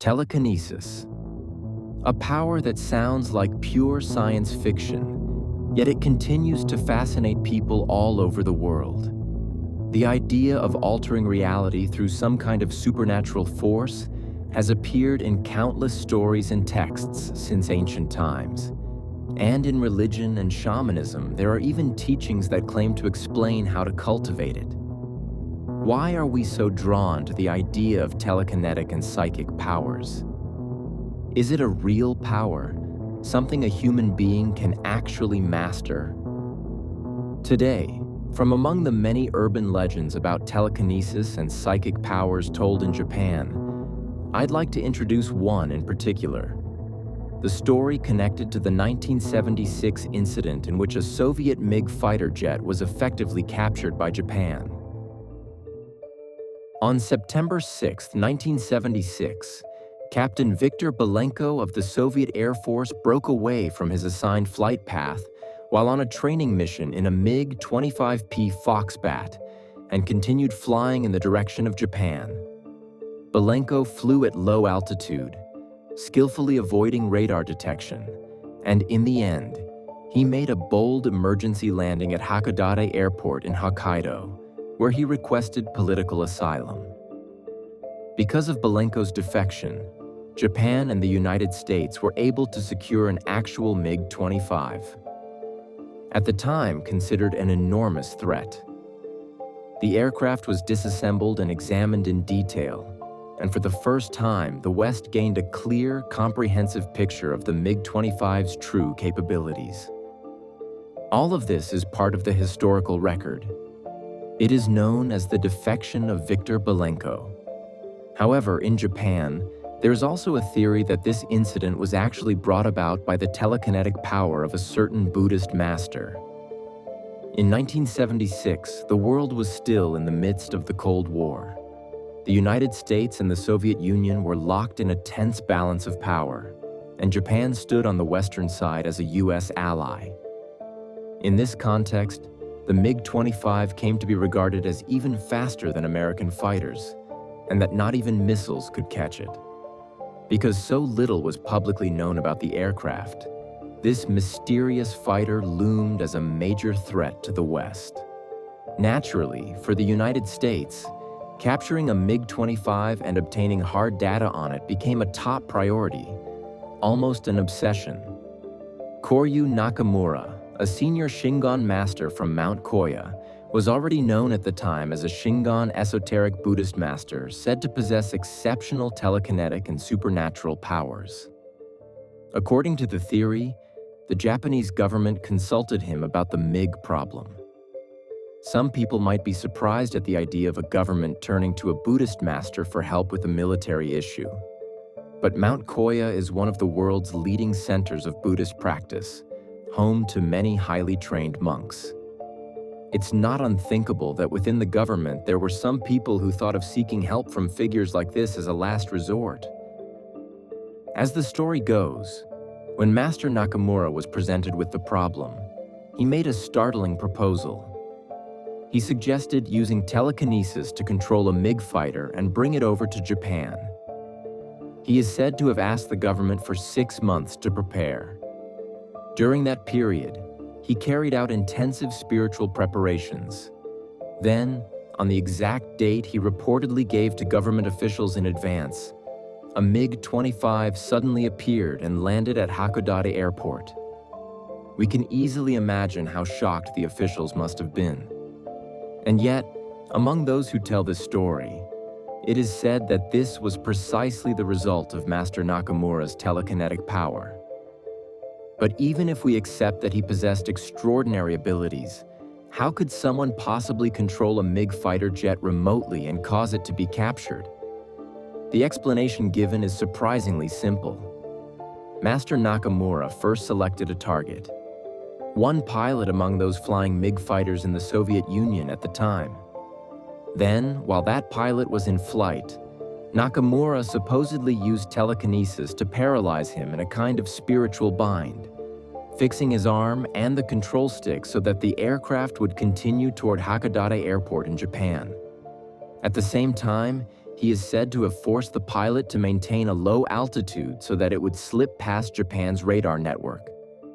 Telekinesis. A power that sounds like pure science fiction, yet it continues to fascinate people all over the world. The idea of altering reality through some kind of supernatural force has appeared in countless stories and texts since ancient times. And in religion and shamanism, there are even teachings that claim to explain how to cultivate it. Why are we so drawn to the idea of telekinetic and psychic powers? Is it a real power, something a human being can actually master? Today, from among the many urban legends about telekinesis and psychic powers told in Japan, I'd like to introduce one in particular. The story connected to the 1976 incident in which a Soviet MiG fighter jet was effectively captured by Japan. On September 6, 1976, Captain Viktor Belenko of the Soviet Air Force broke away from his assigned flight path while on a training mission in a MiG-25P Foxbat and continued flying in the direction of Japan. Belenko flew at low altitude, skillfully avoiding radar detection, and in the end, he made a bold emergency landing at Hakodate Airport in Hokkaido, where he requested political asylum. Because of Belenko's defection, Japan and the United States were able to secure an actual MiG-25. At the time, considered an enormous threat. The aircraft was disassembled and examined in detail, and for the first time, the West gained a clear, comprehensive picture of the MiG-25's true capabilities. All of this is part of the historical record. It is known as the defection of Viktor Belenko. However, in Japan, there is also a theory that this incident was actually brought about by the telekinetic power of a certain Buddhist master. In 1976, the world was still in the midst of the Cold War. The United States and the Soviet Union were locked in a tense balance of power, and Japan stood on the Western side as a U.S. ally. In this context, the MiG-25 came to be regarded as even faster than American fighters, and that not even missiles could catch it. Because so little was publicly known about the aircraft, this mysterious fighter loomed as a major threat to the West. Naturally, for the United States, capturing a MiG-25 and obtaining hard data on it became a top priority, almost an obsession. Koryu Nakamura, a senior Shingon master from Mount Koya, was already known at the time as a Shingon esoteric Buddhist master said to possess exceptional telekinetic and supernatural powers. According to the theory, the Japanese government consulted him about the MiG problem. Some people might be surprised at the idea of a government turning to a Buddhist master for help with a military issue. But Mount Koya is one of the world's leading centers of Buddhist practice, home to many highly trained monks. It's not unthinkable that within the government there were some people who thought of seeking help from figures like this as a last resort. As the story goes, when Master Nakamura was presented with the problem, he made a startling proposal. He suggested using telekinesis to control a MiG fighter and bring it over to Japan. He is said to have asked the government for 6 months to prepare. During that period, he carried out intensive spiritual preparations. Then, on the exact date he reportedly gave to government officials in advance, a MiG-25 suddenly appeared and landed at Hakodate Airport. We can easily imagine how shocked the officials must have been. And yet, among those who tell this story, it is said that this was precisely the result of Master Nakamura's telekinetic power. But even if we accept that he possessed extraordinary abilities, how could someone possibly control a MiG fighter jet remotely and cause it to be captured? The explanation given is surprisingly simple. Master Nakamura first selected a target, one pilot among those flying MiG fighters in the Soviet Union at the time. Then, while that pilot was in flight, Nakamura supposedly used telekinesis to paralyze him in a kind of spiritual bind, fixing his arm and the control stick so that the aircraft would continue toward Hakodate Airport in Japan. At the same time, He is said to have forced the pilot to maintain a low altitude so that it would slip past Japan's radar network,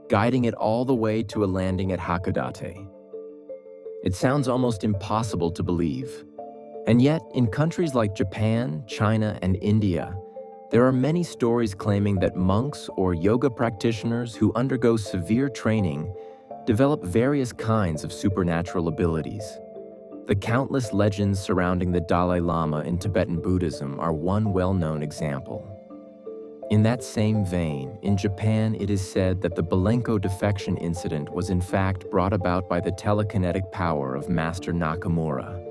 guiding it all the way to a landing at Hakodate. It sounds almost impossible to believe. And yet, in countries like Japan, China, and India, there are many stories claiming that monks or yoga practitioners who undergo severe training develop various kinds of supernatural abilities. The countless legends surrounding the Dalai Lama in Tibetan Buddhism are one well-known example. In that same vein, in Japan, it is said that the Belenko defection incident was in fact brought about by the telekinetic power of Master Nakamura.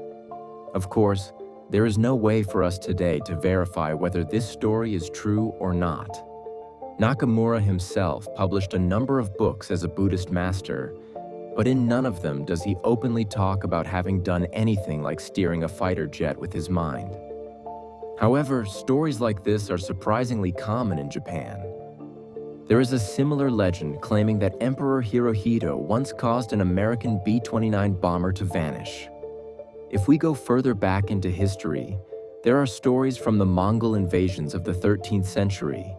Of course, there is no way for us today to verify whether this story is true or not. Nakamura himself published a number of books as a Buddhist master, but in none of them does he openly talk about having done anything like steering a fighter jet with his mind. However, stories like this are surprisingly common in Japan. There is a similar legend claiming that Emperor Hirohito once caused an American B-29 bomber to vanish. If we go further back into history, there are stories from the Mongol invasions of the 13th century,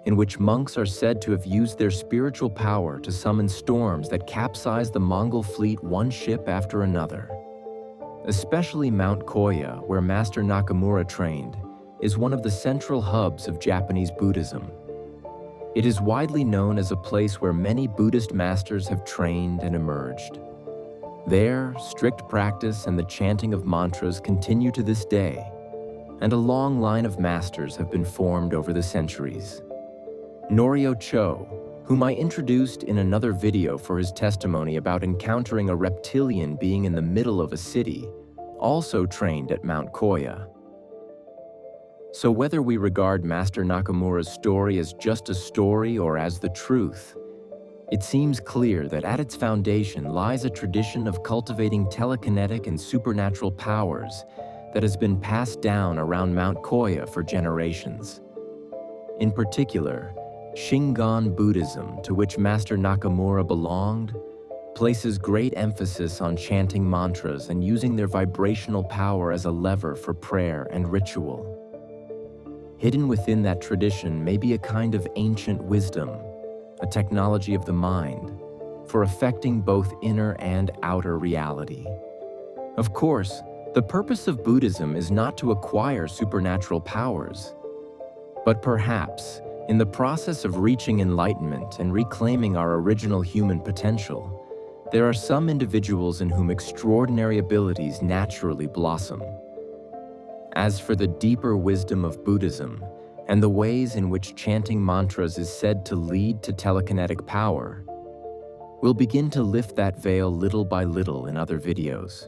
in which monks are said to have used their spiritual power to summon storms that capsized the Mongol fleet one ship after another. Especially Mount Koya, where Master Nakamura trained, is one of the central hubs of Japanese Buddhism. It is widely known as a place where many Buddhist masters have trained and emerged. There, strict practice and the chanting of mantras continue to this day, and a long line of masters have been formed over the centuries. Norio Cho, whom I introduced in another video for his testimony about encountering a reptilian being in the middle of a city, also trained at Mount Koya. So whether we regard Master Nakamura's story as just a story or as the truth, it seems clear that at its foundation lies a tradition of cultivating telekinetic and supernatural powers that has been passed down around Mount Koya for generations. In particular, Shingon Buddhism, to which Master Nakamura belonged, places great emphasis on chanting mantras and using their vibrational power as a lever for prayer and ritual. Hidden within that tradition may be a kind of ancient wisdom, a technology of the mind, for affecting both inner and outer reality. Of course, the purpose of Buddhism is not to acquire supernatural powers, but perhaps, in the process of reaching enlightenment and reclaiming our original human potential, there are some individuals in whom extraordinary abilities naturally blossom. As for the deeper wisdom of Buddhism, and the ways in which chanting mantras is said to lead to telekinetic power, we'll begin to lift that veil little by little in other videos.